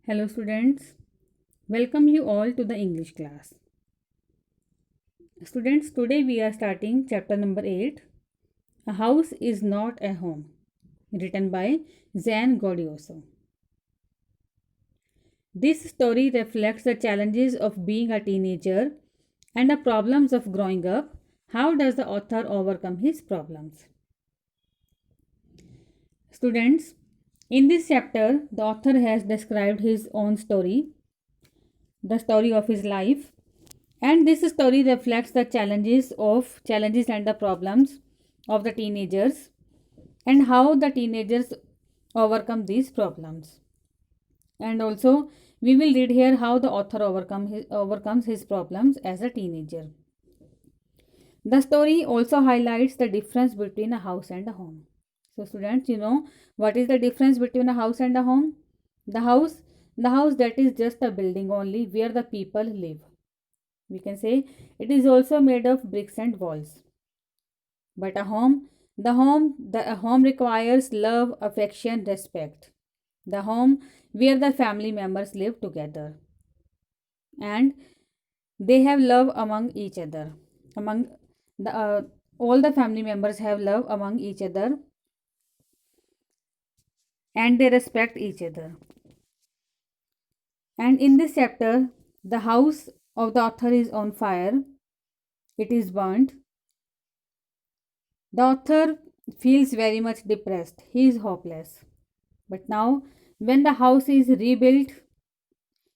Hello students, welcome you all to the English class. Students, today we are starting chapter number 8. A house is not a home, written by Zan Godioso. This story reflects the challenges of being a teenager and the problems of growing up. How does the author overcome his problems? Students, in this chapter, the author has described his own story, the story of his life, and this story reflects the challenges and the problems of the teenagers and how the teenagers overcome these problems. And also we will read here how the author overcomes his problems as a teenager. The story also highlights the difference between a house and a home. So students, you know what is the difference between a house and a home? The house, the house that is just a building only where the people live. We can say it is also made of bricks and walls. But a home requires love, affection, respect. The home where the family members live together and they have love among each other. Among the all the family members have love among each other and they respect each other. And in this chapter, the house of the author is on fire. It is burnt. The author feels very much depressed. He is hopeless. But now, when the house is rebuilt,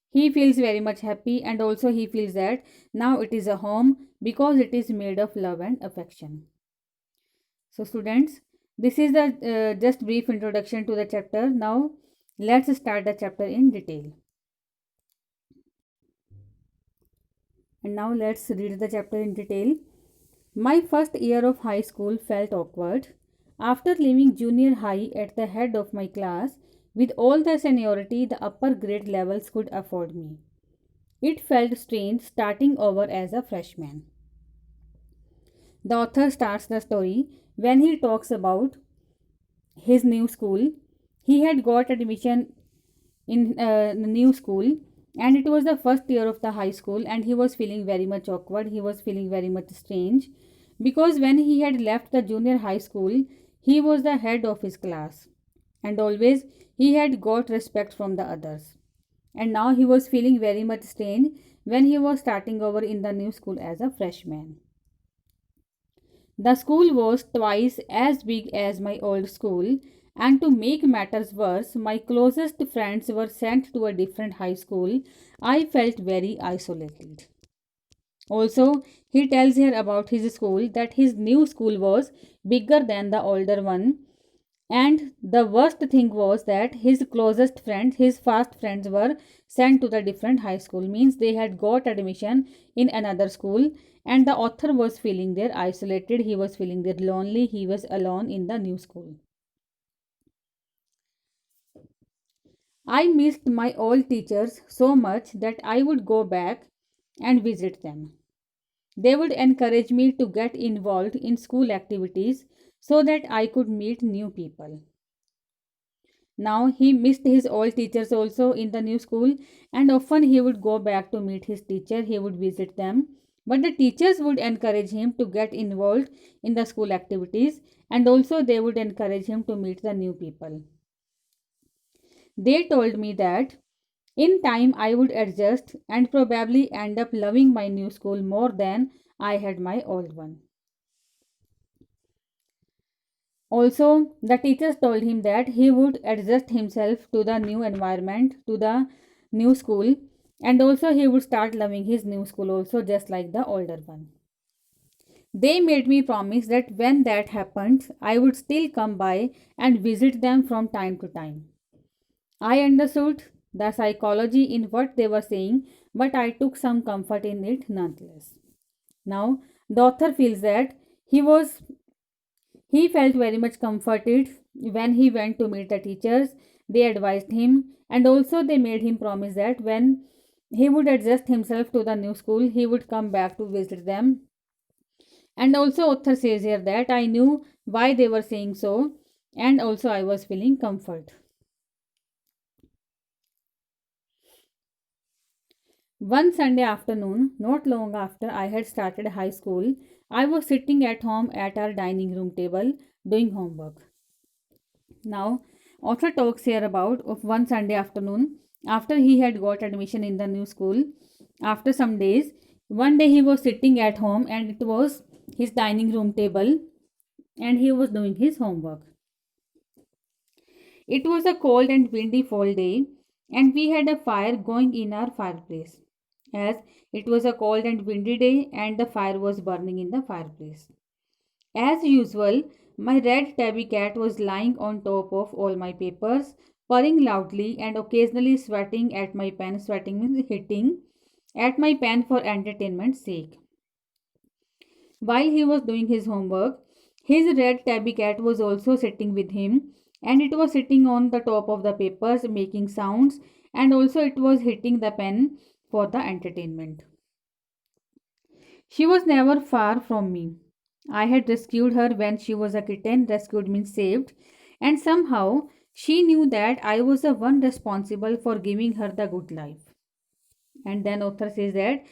he feels very much happy and also he feels that now it is a home because it is made of love and affection. So, students, this is the just brief introduction to the chapter. Now, let's start the chapter in detail. And now, let's read the chapter in detail. My first year of high school felt awkward. After leaving junior high at the head of my class, with all the seniority the upper grade levels could afford me, it felt strange starting over as a freshman. The author starts the story when he talks about his new school. He had got admission in the new school and it was the first year of the high school and he was feeling very much awkward. He was feeling very much strange because when he had left the junior high school, he was the head of his class and always he had got respect from the others. And now he was feeling very much strange when he was starting over in the new school as a freshman. The school was twice as big as my old school, and to make matters worse, my closest friends were sent to a different high school. I felt very isolated. Also, he tells here about his school that his new school was bigger than the older one, and the worst thing was that his closest friends, his fast friends, were sent to the different high school. Means they had got admission in another school, and the author was feeling there isolated. He was feeling there lonely. He was alone in the new school. I missed my old teachers so much that I would go back and visit them. They would encourage me to get involved in school activities so that I could meet new people. Now he missed his old teachers also in the new school, and often he would go back to meet his teacher, he would visit them. But the teachers would encourage him to get involved in the school activities, and also they would encourage him to meet the new people. They told me that in time I would adjust and probably end up loving my new school more than I had my old one. Also, the teachers told him that he would adjust himself to the new environment, to the new school, and also he would start loving his new school also just like the older one. They made me promise that when that happened, I would still come by and visit them from time to time. I understood the psychology in what they were saying, but I took some comfort in it nonetheless. Now, the author feels that he was he felt very much comforted when he went to meet the teachers. They advised him and also they made him promise that when he would adjust himself to the new school, he would come back to visit them. And also, author says here that I knew why they were saying so, and also I was feeling comfort. One Sunday afternoon, not long after I had started high school, I was sitting at home at our dining room table doing homework. Now, author talks here about of one Sunday afternoon after he had got admission in the new school. After some days, one day he was sitting at home and it was his dining room table and he was doing his homework. It was a cold and windy fall day, and we had a fire going in our fireplace. As it was a cold and windy day, and the fire was burning in the fireplace. As usual, my red tabby cat was lying on top of all my papers, purring loudly and occasionally sweating at my pen. Sweating means hitting at my pen for entertainment's sake. While he was doing his homework, his red tabby cat was also sitting with him, and it was sitting on the top of the papers making sounds, and also it was hitting the pen for the entertainment. She was never far from me. I had rescued her when she was a kitten. Rescued means saved, and somehow she knew that I was the one responsible for giving her the good life. And then author says that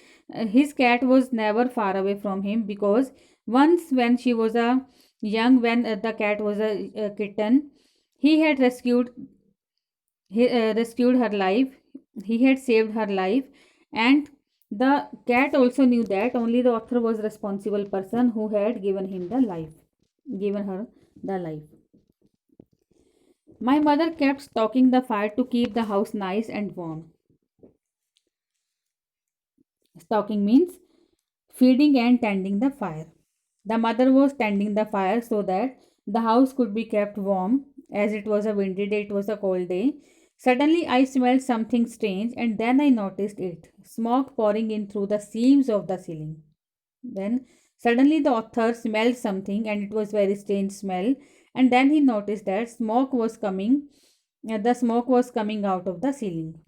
his cat was never far away from him because once when she was a young when the cat was a kitten, he had rescued her life. He had saved her life, and the cat also knew that only the author was responsible person who had given her the life. My mother kept stoking the fire to keep the house nice and warm. Stoking means feeding and tending the fire. The mother was tending the fire so that the house could be kept warm. As it was a windy day, it was a cold day. Suddenly, I smelled something strange and then I noticed it smoke pouring in through the seams of the ceiling. Then, suddenly, the author smelled something and it was very strange smell. And then he noticed that the smoke was coming out of the ceiling.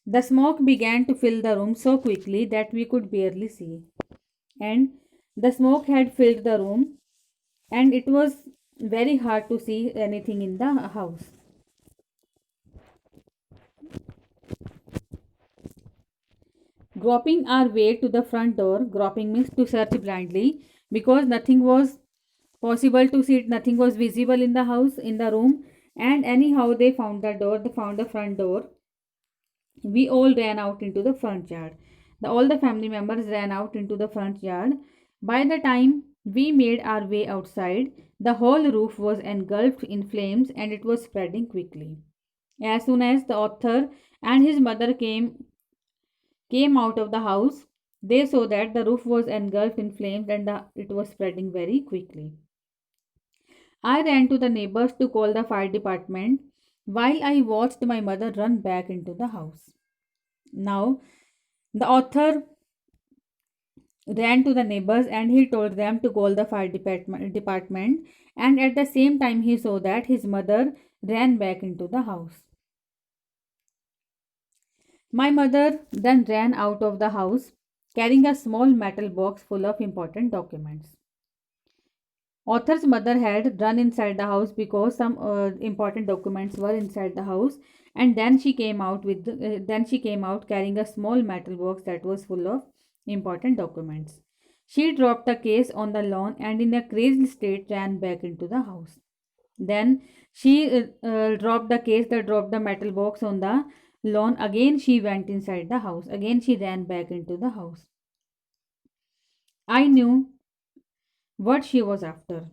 The smoke began to fill the room so quickly that we could barely see. And the smoke had filled the room, and it was very hard to see anything in the house. Groping our way to the front door, groping means to search blindly because nothing was possible to see, nothing was visible in the house, in the room, and anyhow they found the door, they found the front door. We all ran out into the front yard. All the family members ran out into the front yard. By the time we made our way outside, the whole roof was engulfed in flames and it was spreading quickly. As soon as the author and his mother came out of the house, they saw that the roof was engulfed in flames and it was spreading very quickly. I ran to the neighbors to call the fire department while I watched my mother run back into the house. Now, the author ran to the neighbors and he told them to call the department, and at the same time he saw that his mother ran back into the house. My mother then ran out of the house carrying a small metal box full of important documents. Author's mother had run inside the house because some important documents were inside the house, and then she came out carrying a small metal box that was full of important documents. She dropped the case on the lawn and in a crazy state ran back into the house. Then she dropped the metal box on the lawn. Again, she went inside the house. Again, she ran back into the house. I knew what she was after.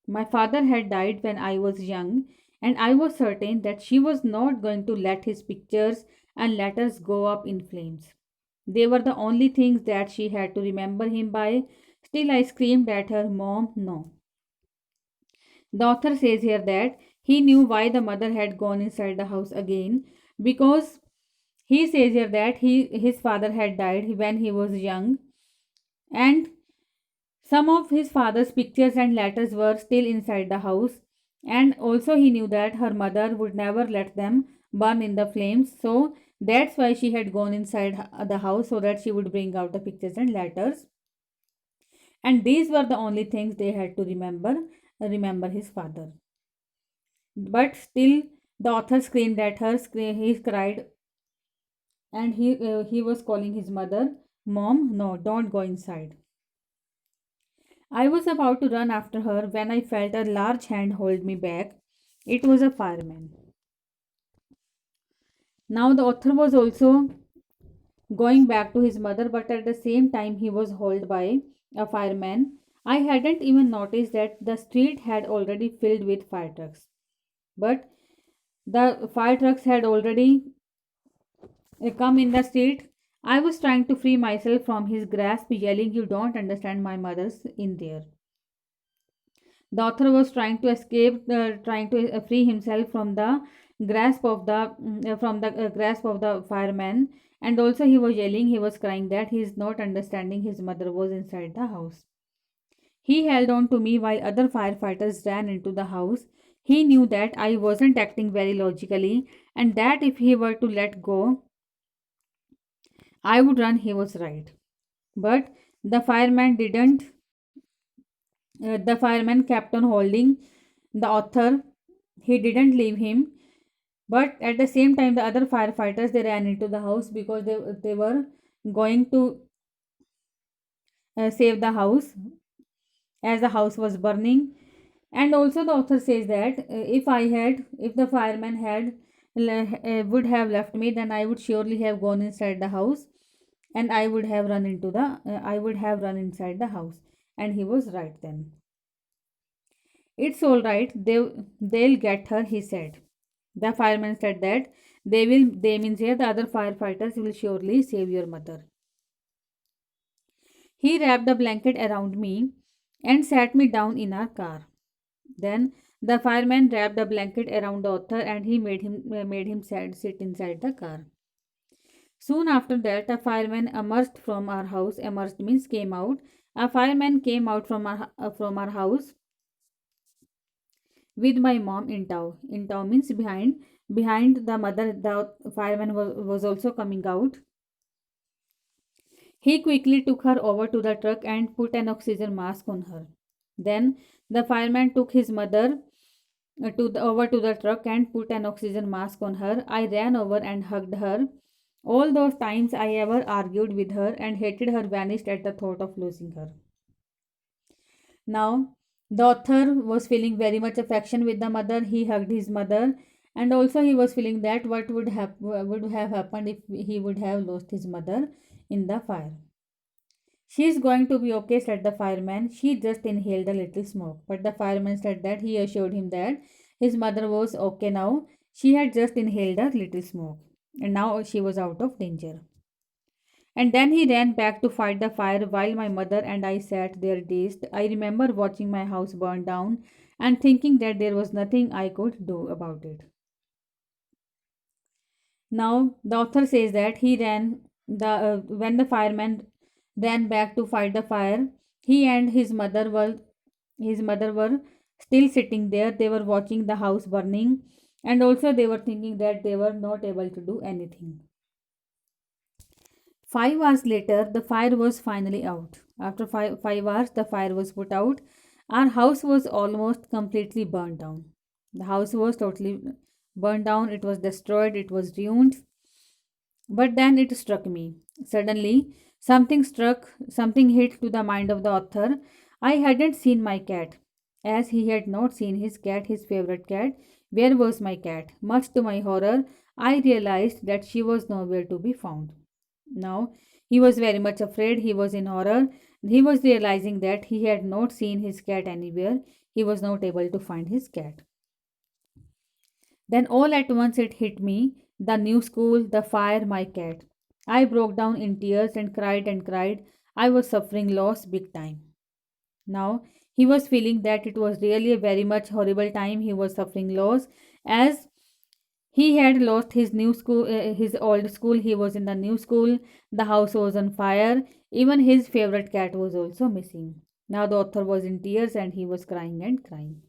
My father had died when I was young, and I was certain that she was not going to let his pictures and letters go up in flames. They were the only things that she had to remember him by. Still, I screamed at her, Mom, no. The author says here that he knew why the mother had gone inside the house again because he says here that his father had died when he was young, and some of his father's pictures and letters were still inside the house, and also he knew that her mother would never let them burn in the flames. So that's why she had gone inside the house so that she would bring out the pictures and letters. And these were the only things they had to remember his father. But still, the author screamed at her, he cried, and he was calling his mother, "Mom, no, don't go inside." I was about to run after her when I felt a large hand hold me back. It was a fireman. Now the author was also going back to his mother, but at the same time he was hauled by a fireman. I hadn't even noticed that the street had already filled with fire trucks. But the fire trucks had already come in the street. I was trying to free myself from his grasp, yelling, "You don't understand, my mother's in there." The author was trying to escape, trying to free himself from the grasp of the fireman, and also he was yelling, he was crying that he is not understanding his mother was inside the house. He held on to me while other firefighters ran into the house. He knew that I wasn't acting very logically, and that if he were to let go, I would run. He was right. But the fireman didn't. The fireman kept on holding the author. He didn't leave him. But at the same time, the other firefighters they ran into the house because they were going to save the house as the house was burning. And also the author says that if the fireman had would have left me, then I would surely have gone inside the house, and I would have run inside the house. And he was right then. "It's all right. They'll get her," he said. The fireman said that they means here the other firefighters will surely save your mother. He wrapped a blanket around me and sat me down in our car. Then the fireman wrapped a blanket around the author and he made him sit inside the car. Soon after that, a fireman emerged from our house. Emerged means came out. A fireman came out from our house with my mom in tow. In tow means behind the mother. The fireman was also coming out. He quickly took her over to the truck and put an oxygen mask on her. Then the fireman took his mother over to the truck and put an oxygen mask on her. I ran over and hugged her. All those times I ever argued with her and hated her vanished at the thought of losing her. Now, the author was feeling very much affection with the mother. He hugged his mother, and also he was feeling that what would have happened if he would have lost his mother in the fire. "She's going to be okay," said the fireman. "She just inhaled a little smoke." But the fireman said that he assured him that his mother was okay now. She had just inhaled a little smoke, and now she was out of danger. And then he ran back to fight the fire while my mother and I sat there dazed. I remember watching my house burn down and thinking that there was nothing I could do about it. Now, the author says that he ran when the fireman ran back to fight the fire. He and his mother were still sitting there. They were watching the house burning, and also they were thinking that they were not able to do anything. 5 hours later, the fire was finally out. After five hours, the fire was put out. Our house was almost completely burned down. The house was totally burned down, it was destroyed, it was ruined. But then it struck me. Suddenly, something hit to the mind of the author. I hadn't seen my cat. As he had not seen his cat, his favorite cat, where was my cat? Much to my horror, I realized that she was nowhere to be found. Now, he was very much afraid, he was in horror. He was realizing that he had not seen his cat anywhere. He was not able to find his cat. Then all at once it hit me, the new school, the fire, my cat. I broke down in tears and cried and cried. I was suffering loss big time. Now he was feeling that it was really a very much horrible time. He was suffering loss as he had lost his new school, his old school. He was in the new school. The house was on fire. Even his favorite cat was also missing. Now the author was in tears and he was crying and crying.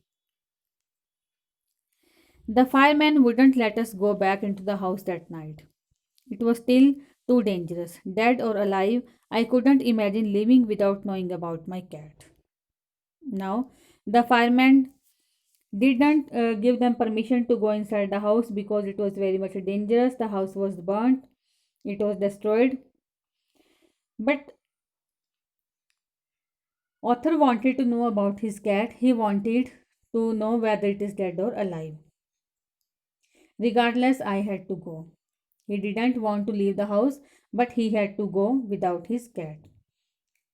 The fireman wouldn't let us go back into the house that night. It was still too dangerous. Dead or alive, I couldn't imagine living without knowing about my cat. Now, the fireman didn't give them permission to go inside the house because it was very much dangerous. The house was burnt. It was destroyed. But author wanted to know about his cat. He wanted to know whether it is dead or alive. Regardless, I had to go. He didn't want to leave the house, but he had to go without his cat.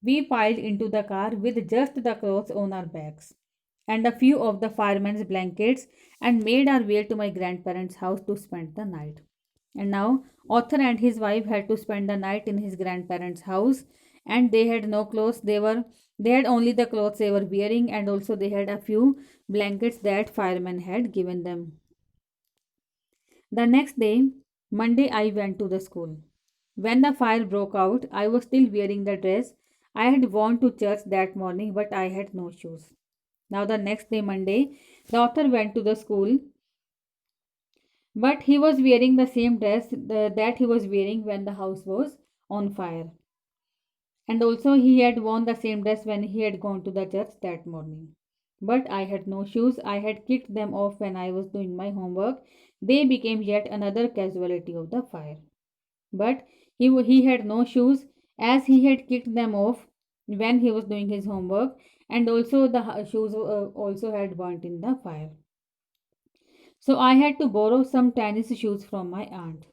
We piled into the car with just the clothes on our backs and a few of the fireman's blankets and made our way to my grandparents' house to spend the night. And now, author and his wife had to spend the night in his grandparents' house, and they had no clothes. They had only the clothes they were wearing, and also they had a few blankets that firemen had given them. The next day, Monday, I went to the school. When the fire broke out, I was still wearing the dress I had worn to church that morning, but I had no shoes. Now, the next day, Monday, the author went to the school, but he was wearing the same dress that he was wearing when the house was on fire. And also, he had worn the same dress when he had gone to the church that morning. But I had no shoes. I had kicked them off when I was doing my homework. They became yet another casualty of the fire. But he had no shoes as he had kicked them off when he was doing his homework, and also the shoes also had burnt in the fire. So I had to borrow some tennis shoes from my aunt.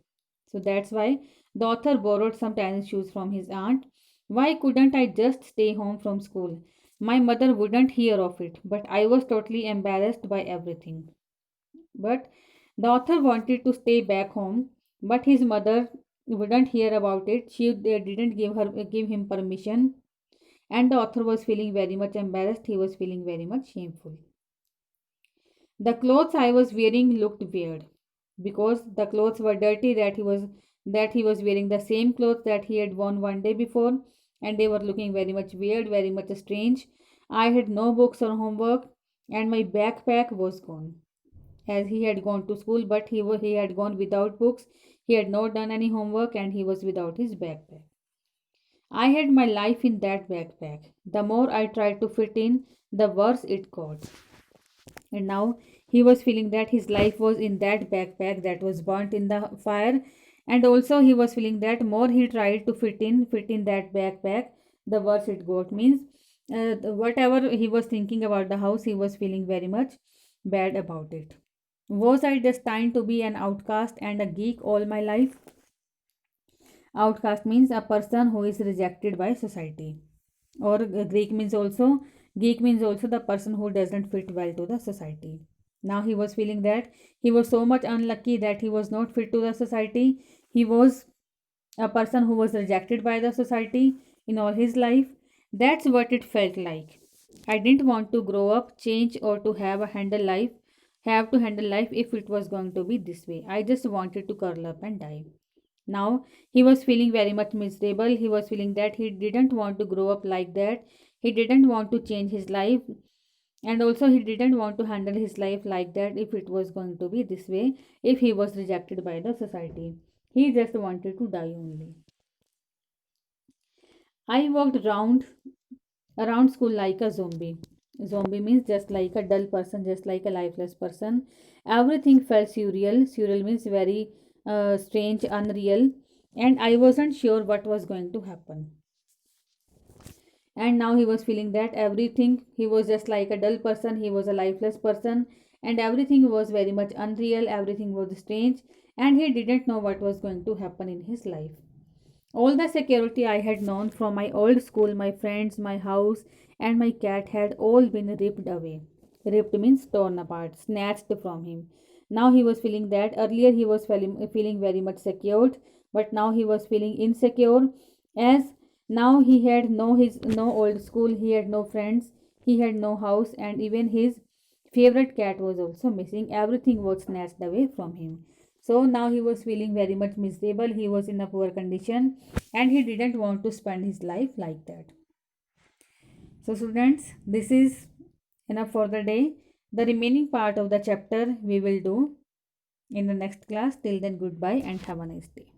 So that's why the author borrowed some tennis shoes from his aunt. Why couldn't I just stay home from school? My mother wouldn't hear of it, but I was totally embarrassed by everything. But the author wanted to stay back home, but his mother wouldn't hear about it. They didn't give him permission, and the author was feeling very much embarrassed. He was feeling very much shameful. The clothes I was wearing looked weird because the clothes were dirty that he was wearing the same clothes that he had worn one day before, and they were looking very much weird, very much strange. I had no books or homework, and my backpack was gone as he had gone to school, but he had gone without books. He had not done any homework, and he was without his backpack. I had my life in that backpack. The more I tried to fit in, the worse it got. And now he was feeling that his life was in that backpack that was burnt in the fire. And also he was feeling that more he tried to fit in that backpack, the worse it got. Means whatever he was thinking about the house, he was feeling very much bad about it. Was I destined to be an outcast and a geek all my life? Outcast means a person who is rejected by society. Or geek means also the person who doesn't fit well to the society. Now he was feeling that he was so much unlucky that he was not fit to the society. He was a person who was rejected by the society in all his life. That's what it felt like. I didn't want to grow up, change, or to have to handle life if it was going to be this way. I just wanted to curl up and die. Now he was feeling very much miserable. He was feeling that he didn't want to grow up like that. He didn't want to change his life, and also he didn't want to handle his life like that if it was going to be this way, if he was rejected by the society. He just wanted to die only. I walked around school like a zombie. Zombie means just like a dull person, just like a lifeless person. Everything felt surreal. Surreal means very strange, unreal, and I wasn't sure what was going to happen. And now he was feeling that everything, he was just like a dull person, he was a lifeless person, and everything was very much unreal, everything was strange, and he didn't know what was going to happen in his life. All the security I had known from my old school, my friends, my house, and my cat had all been ripped away. Ripped means torn apart, snatched from him. Now he was feeling that earlier he was feeling very much secured, but now he was feeling insecure as now he had no old school, he had no friends, he had no house, and even his favorite cat was also missing. Everything was snatched away from him. So now he was feeling very much miserable. He was in a poor condition and he didn't want to spend his life like that. So, students, this is enough for the day. The remaining part of the chapter we will do in the next class. Till then, goodbye and have a nice day.